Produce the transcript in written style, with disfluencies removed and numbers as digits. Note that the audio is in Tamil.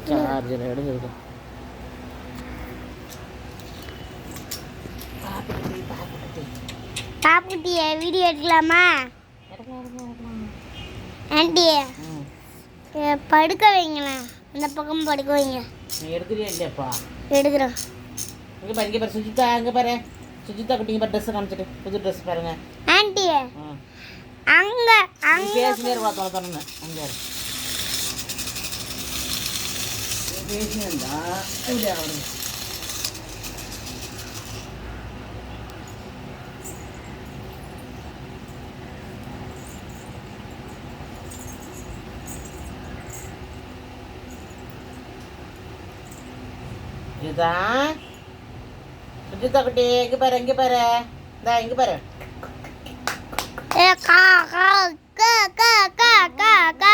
சார்ஜர் எடுத்துருக்கோம். பாப்புட்டிய வீடியோ எடுக்கலாமா? ஆண்டி படுக்க வைங்களேன், அந்த பக்கம் படுக்க வைங்க. நீ எடுக்கிறியா இல்லையாப்பா? எடுக்கிறேன். இங்கே பாரு, இங்கே பாரு சுஜிதா, அங்கே பாரு சுஜிதா குட்டிங்க பாரு, ட்ரெஸ்ஸை காமிச்சிட்டு புது ட்ரெஸ் பாருங்க. ஆண்டி அங்க அங்க பேசினே இருக்கா தொலைத்தோன்னு அங்கே பேசினா இப்படியா வருது. சுஜிதா சுஜிதா குட்டி இங்கே பாரு, இங்கே பாரு, இந்தா இங்கே பாரு. கா கா கா கா கா கா